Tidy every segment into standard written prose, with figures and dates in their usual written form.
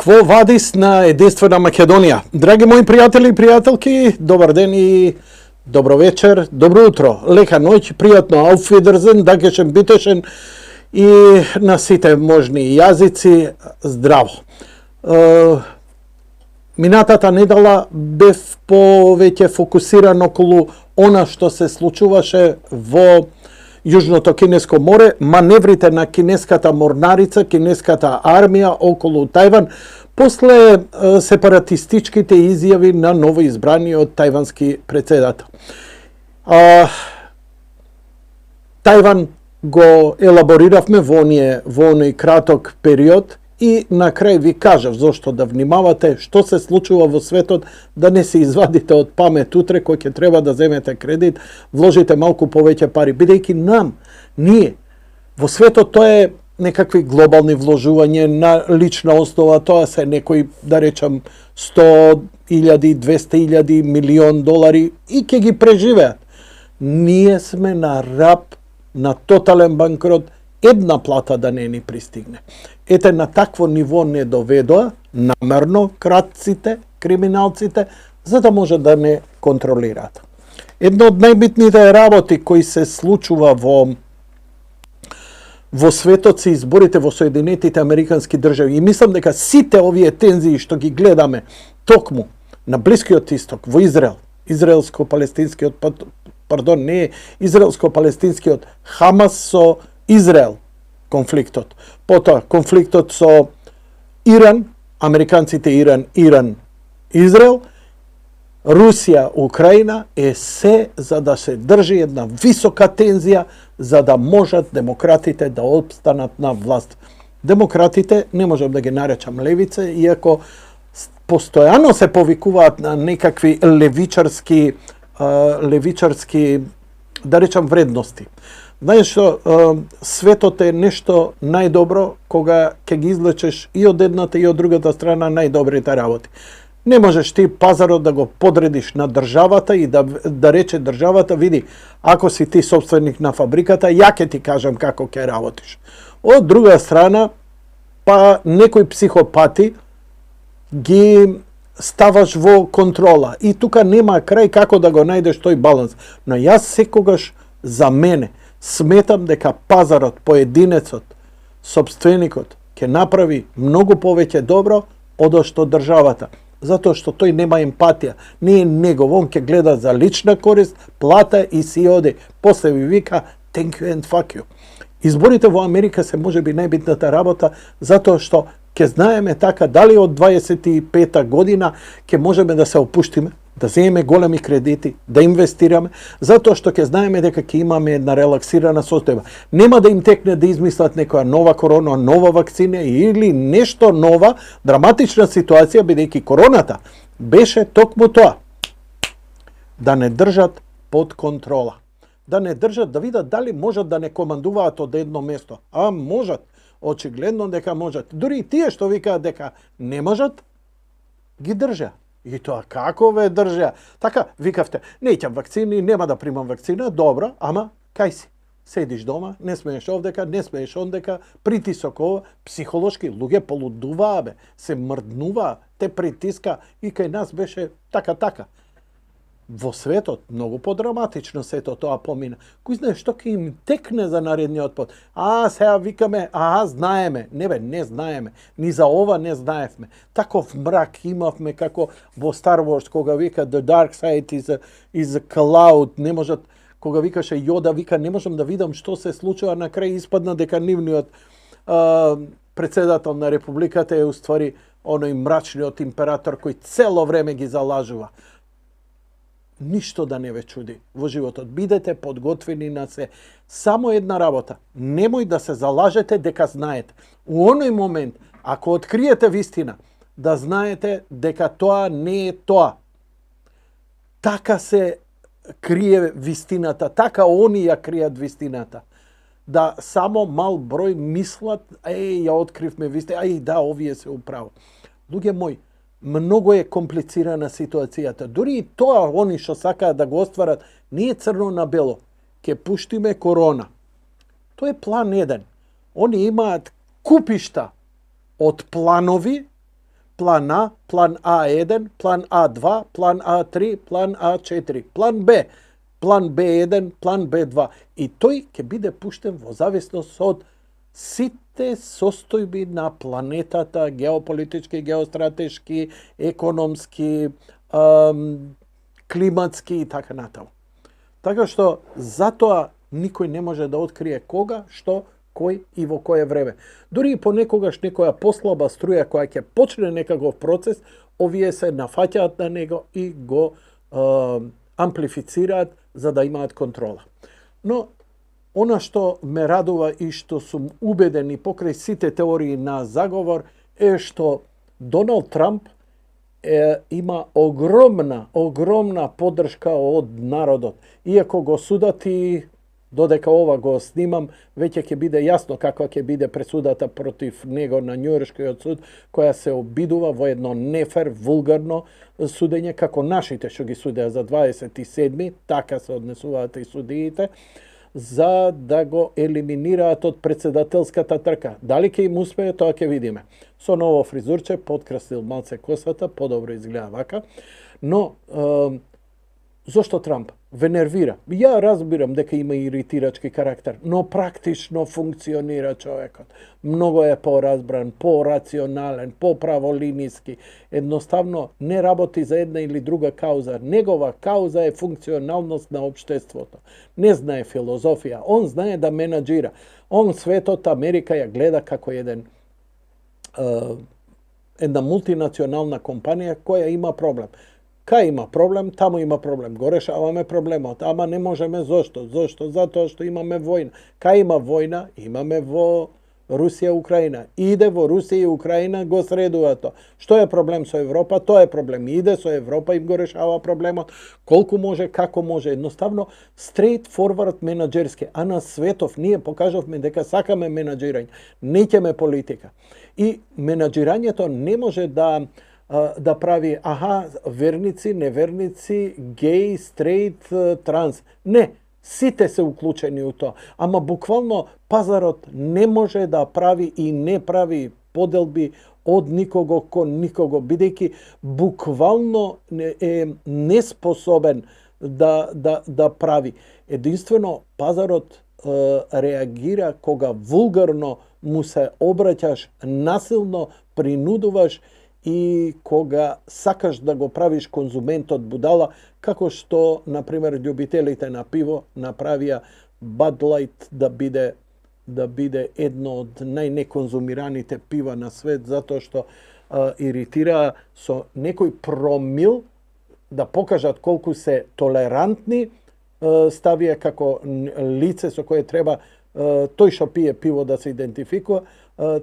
Кво вадис на единствена Македонија? Драги мои пријатели и пријателки, добар ден и добро вечер, добро утро, лека ноќ, пријатно ауфвидерзен, дагешен битешен и на сите можни јазици, здраво. Минатата недела бев повеќе фокусиран околу она што се случуваше во Јужното Кинеско море, маневрите на кинеската морнарица, кинеската армија околу Тајван, после сепаратистичките изјави на новоизбраниот тајвански председател. Тајван го елабориравме во оној краток период и на крај ви кажав зошто да внимавате што се случува во светот, да не се извадите од памет утре кој ќе треба да земете кредит, вложите малку повеќе пари, бидејќи ние во светот тоа е некакви глобални вложување на лична основа, тоа се некои, да речам, 100.000, 200.000, милион долари и ќе ги преживеат. Ние сме на раб, на тотален банкрот, една плата да не ни пристигне. Ете, на такво ниво не доведоа намерно кратците, криминалците, за да може да не контролираат. Едно од најбитните работи кои се случува во светот се изборите во Соединетите Американски држави. И мислам дека сите овие тензии што ги гледаме токму на Блискиот исток, во Израел, израелско-палестинскиот, израелско-палестинскиот Хамас со Израел конфликтот. Потоа конфликтот со Иран, американците Иран, Израел, Русија, Украина е се за да се држи една висока тензија за да можат демократите да опстанат на власт. Демократите не можам да ги наречам левица, иако постојано се повикуваат на некакви левичарски, да речам, вредности. Знаеш што, светот е нешто најдобро кога ќе ги излечеш и од едната и од другата страна најдобрите работи. Не можеш ти пазарот да го подредиш на државата и да рече државата, види, ако си ти собственик на фабриката, ја ќе ти кажам како ќе работиш. Од друга страна, па некои психопати ги ставаш во контрола. И тука нема крај како да го најдеш тој баланс. Но јас секогаш за мене сметам дека пазарот, поединецот, собственикот ќе направи многу повеќе добро од што државата. Затоа што тој нема емпатија, не е негов, он ќе гледа за лична корист, плата и си оди. После ви вика thank you and fuck you. Изборите во Америка се можеби најбитната работа, затоа што ќе знаеме така дали од 25-та година ќе можеме да се опуштиме, да земеме големи кредити, да инвестираме, затоа што ќе знаеме дека ќе имаме една релаксирана состојба. Нема да им текне да измислат некоја нова корона, нова вакцина или нешто нова, драматична ситуација, бидејќи короната беше токму тоа. Да не држат под контрола. Да не држат, да видат дали можат да не командуваат од едно место. А можат. Очигледно дека можат. Дури и тие што викаат дека не можат, ги држа. И тоа како ве држа? Така, викавте, неќам вакцини, нема да примам вакцина, добро, ама кај си? Седиш дома, не смееш овдека, не смееш ондека, притисок ова, психолошки, луѓе полудуваа бе, се мрднуваа, те притиска и кај нас беше така. Во светот многу подраматично сето тоа помина. Кој знае што ќе им текне за наредниот пат? Сега викаме, знаеме. Не знаеме. Ни за ова не знаевме. Таков мрак имавме како во Star Wars, кога вика The Dark Side is a cloud. Не можат, кога викаше Јода, вика не можам да видам што се случува, на крај испадна дека нивниот председател на републиката е уствари оној мрачниот император кој цело време ги залажува. Ништо да не ве чуди во животот. Бидете подготвени на се. Само една работа. Немој да се залажете дека знаете. У оној момент, ако откриете вистина, да знаете дека тоа не е тоа. Така се крие вистината. Така они ја кријат вистината. Да само мал број мислат, ја откривме вистина, овие се управо. Луѓе мои, многу е комплицирана ситуацијата. Дури и тоа, они што сакаат да го остварат, не е црно на бело. Ке пуштиме корона. Тоа е план 1. Они имаат купишта од планови план А, план А1, план А2, план А3, план А4, план Б, план Б1, план Б2. И тој ќе биде пуштен во зависност од сите состојби на планетата, геополитички, геостратешки, економски, климатски и така натаму. Така што затоа никој не може да открие кога, што, кој и во кое време. Дури и понекогаш некоја послаба струја која ќе почне некаков процес, овие се нафаќаат на него и го амплифицираат за да имаат контрола. Но она што ме радува и што сум убеден и покрај сите теории на заговор е што Доналд Трамп има огромна поддршка од народот. Иако го судат и додека ова го снимам, веќе ќе биде јасно каква ќе биде пресудата против него на Њујоршкиот суд, која се обидува во едно нефер, вулгарно судење, како нашите што ги судеа за 27-ми, така се однесуваат и судиите, за да го елиминираат од председателската трка. Дали ќе им успее, тоа ќе видиме. Со ново фризурче, подкрасил малце косата, подобро изгледа вака, но зошто Трамп? Ве нервира. Ја разбирам дека има иритирачки карактер, но практично функционира човекот. Многу е поразбран, порационален, поправолиниски. Едноставно не работи за една или друга кауза. Негова кауза е функционалност на општеството. Не знае филозофија, он знае да менаџира. Он светот Америка ја гледа како една мултинационална компанија која има проблем. Кај има проблем, таму има проблем. Го решаваме проблемот. Ама не можеме зошто? Зошто? Затоа што имаме војна. Кај има војна, имаме во Русија, Украина. Иде во Русија и Украина, го средува тоа. Што е проблем со Европа? Тоа е проблем. Иде со Европа, им го решава проблемот. Колку може, како може. Едноставно, straight forward менаџерски. А на светов ние покажавме дека сакаме менаџирање. Неќеме политика. И менаџирањето не може да прави, верници, неверници, геј, стрейт, транс. Не, сите се уклучени у тоа. Ама буквално пазарот не може да прави и не прави поделби од никого кон никого, бидејќи буквално е неспособен да прави. Единствено пазарот реагира кога вулгарно му се обраќаш, насилно принудуваш и кога сакаш да го правиш конзументот будала, како што, например, љубителите на пиво направија Bud Light да биде едно од најнеконзумираните пива на свет, затоа што иритираа со некој промил да покажат колку се толерантни, ставија како лице со кое треба тој што пие пиво да се идентификува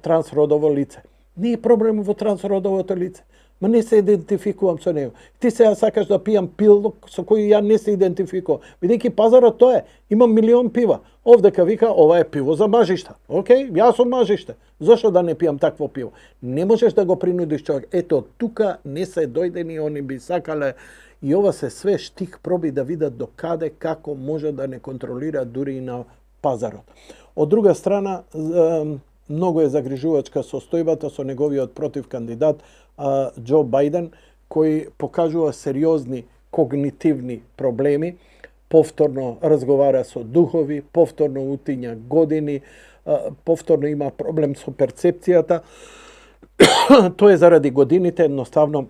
трансродово лице. Не е проблем во трансродовото лице. Ма не се идентификувам со него. Ти сега сакаш да пијам пил со кој ја не се идентификувам. Бидејќи пазарот тоа е. Имам милион пива. Овдека вика, ова е пиво за мажишта. Океј, јас сум мажиште. Зошто да не пијам такво пиво? Не можеш да го принудиш човек. Ето, тука не се дојдени, они би сакале. И ова се све штик проби да видат до каде, како може да не контролира дури и на пазарот. Од друга страна, многу е загрижувачка состојбата со неговиот против кандидат Џо Бајден, кој покажува сериозни когнитивни проблеми, повторно разговара со духови, повторно утиња години, повторно има проблем со перцепцијата. Тоа е заради годините, едноставно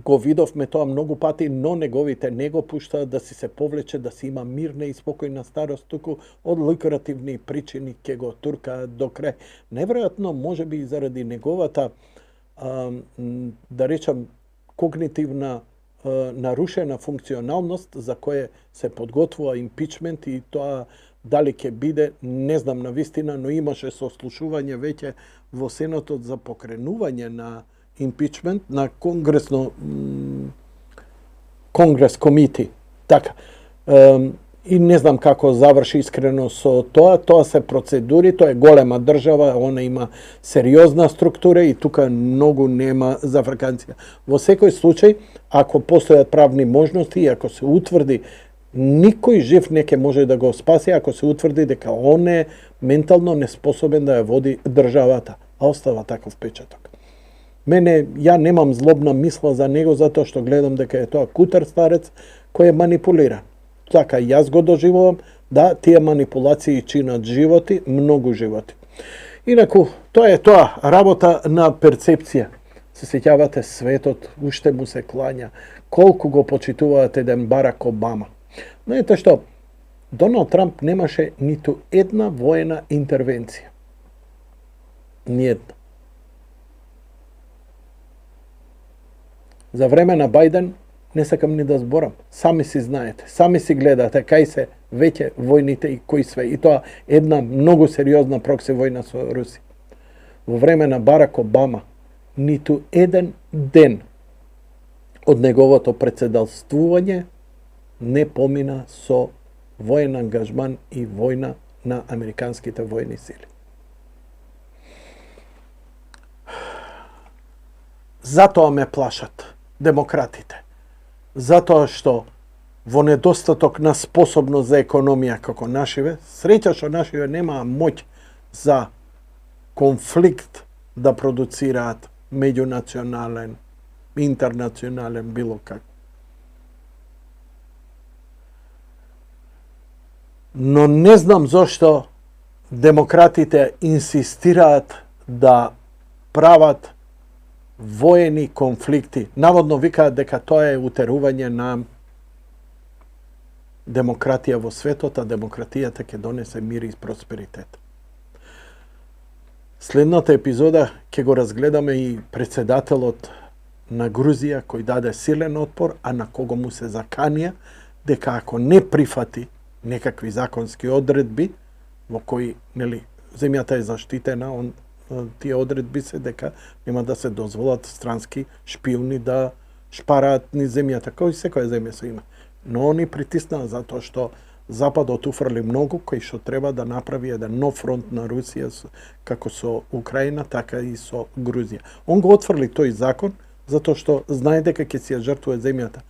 го видовме тоа многу пати, но неговите не го пуштаат да си се повлече, да си има мирна и спокојна старост, туку од лукративни причини ќе го туркаат до крај. Неверојатно, можеби и заради неговата, да речам, когнитивна нарушена функционалност, за која се подготвува импичмент, и тоа дали ќе биде, не знам на вистина, но имаше сослушување веќе во Сенатот за покренување на импичмент на Конгрес комити. Така. И не знам како заврши искрено со тоа. Тоа се процедури, тоа е голема држава, она има сериозна структура и тука многу нема зафрканција. Во секој случај, ако постојат правни можности и ако се утврди, никој жив не ќе може да го спаси ако се утврди дека он е ментално неспособен да ја води државата, а остава таков печаток. Ја немам злобна мисла за него затоа што гледам дека е тоа кутар старец кој е манипулиран. Така јас го доживувам, да, тие манипулации чинат животи, многу животи. Инаку, тоа е тоа, работа на перцепција. Се сеќавате, светот уште му се клања. Колку го почитуваат еден Барак Обама. Знаете што, Доналд Трамп немаше ниту една воена интервенција. Ниедна. За време на Бајден не сакам ни да зборам. Сами си знаете, сами си гледате кај се веќе војните и кои све. И тоа една многу сериозна прокси војна со Русија. Во време на Барак Обама ниту еден ден од неговото председателствување не помина со воен ангажман и војна на американските војни сили. Затоа ме плашат демократите. Затоа што во недостаток на способност за економија како нашиве, среќа што нашиве немаа моќ за конфликт да продуцираат меѓунационален, интернационален, било как. Но не знам зошто демократите инсистираат да прават воени конфликти. Наводно викаат дека тоа е утерување на демократија во светот, а демократијата ќе донесе мир и просперитет. Следната епизода ќе го разгледаме и председателот на Грузија кој даде силен отпор, а на кого му се заканија дека ако не прифати некакви законски одредби во кои, нели, земјата е заштитена, тие одредби се дека нема да се дозволат странски шпиони да шпараат низ земјата, кој секоја земја се има. Но они притиснаа затоа што Западот уфрли многу, кој што треба да направи еден нов фронт на Русија, како со Украина, така и со Грузија. Он го отфрли тој закон, затоа што знае дека ќе си ја жртвува земјата.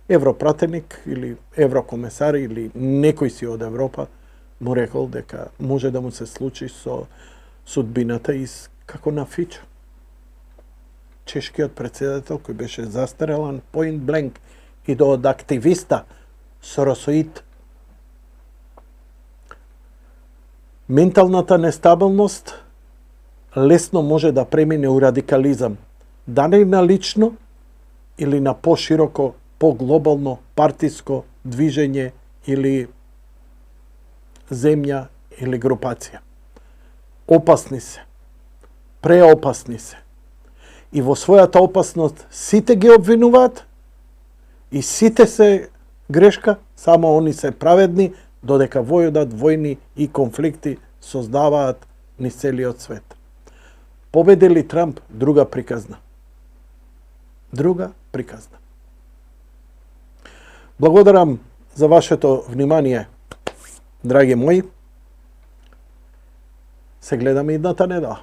Европратеник или еврокомесар или некој си од Европа му рекол дека може да му се случи со судбината како на Фичо. Чешкиот председател кој беше застрелан point blank и од активиста соросоид. Менталната нестабилност лесно може да премине у радикализам, дали на лично или на пошироко, поглобално партиско движење или земја или групација. Опасни се, преопасни се. И во својата опасност сите ги обвинуваат и сите се грешка, само они се праведни, додека војудат војни и конфликти создаваат низ целиот свет. Победи ли Трамп, друга приказна. Друга приказна. Благодарам за вашето внимание, драги мои. Се гледаме идната недела.